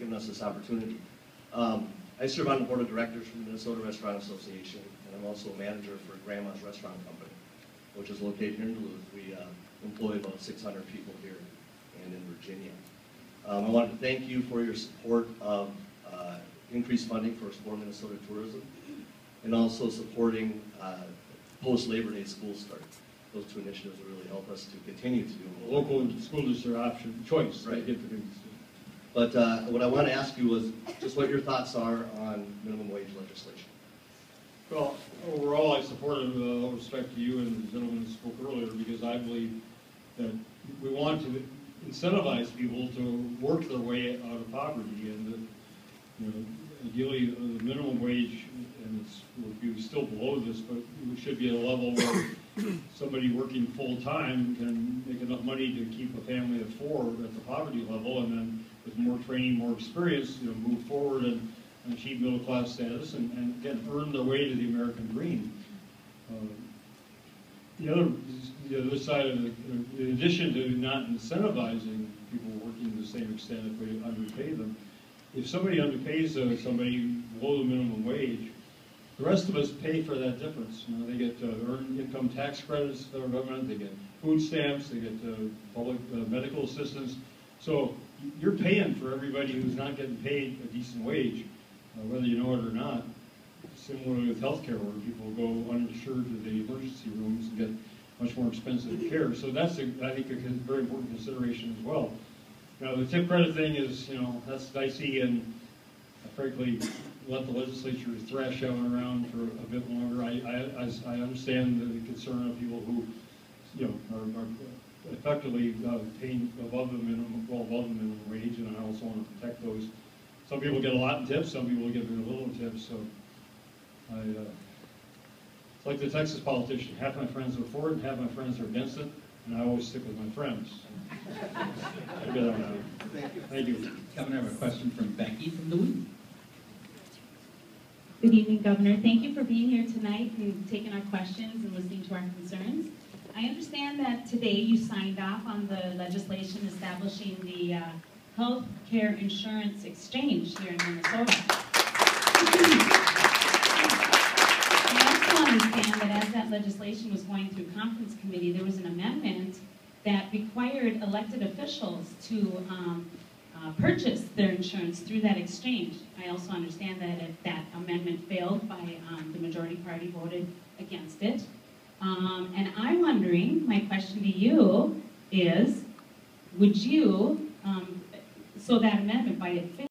giving us this opportunity. I serve on the board of directors for the Minnesota Restaurant Association, and I'm also a manager for Grandma's Restaurant Company, which is located here in Duluth. We employ about 600 people here and in Virginia. I wanted to thank you for your support of increased funding for Explore Minnesota Tourism, and also supporting post-Labor Day school start. Those two initiatives will really help us to continue to do. Local and school is their option, choice. Right. They get to do. But what I want to ask you was just what your thoughts are on minimum wage legislation. Well, overall, I support it with all respect to you and the gentleman who spoke earlier, because I believe that we want to incentivize people to work their way out of poverty, and that, you know, ideally the minimum wage, and would be still below this, but we should be at a level where somebody working full-time can make enough money to keep a family of 4 at the poverty level, and then with more training, more experience, you know, move forward and achieve middle-class status, and again, earn their way to the American dream. The other side of it, in addition to not incentivizing people working to the same extent if we underpay them, if somebody underpays somebody below the minimum wage, the rest of us pay for that difference. You know, they get earned income tax credits from the government, they get food stamps, they get public medical assistance. So you're paying for everybody who's not getting paid a decent wage, whether you know it or not. Similarly with healthcare, where people go uninsured to the emergency rooms and get much more expensive care. So that's, I think, a very important consideration as well. Now, the tip credit thing is, you know, that's dicey, and frankly, let the legislature thrash out around for a bit longer. I understand the concern of people who, you know, are effectively paying above the minimum, well above the minimum wage, and I also want to protect those. Some people get a lot in tips, some people get very little in tips. So, it's like the Texas politician. Half my friends are for it, and half my friends are against it, and I always stick with my friends. Thank you. Governor, I have a question from Becky from Duluth. Good evening, Governor. Thank you for being here tonight and taking our questions and listening to our concerns. I understand that today you signed off on the legislation establishing the health care insurance exchange here in Minnesota. I also understand that as that legislation was going through conference committee, there was an amendment that required elected officials to purchase their insurance through that exchange. I also understand that if that amendment failed by the majority party voted against it. And I'm wondering, my question to you is, would you, so that amendment by it failed,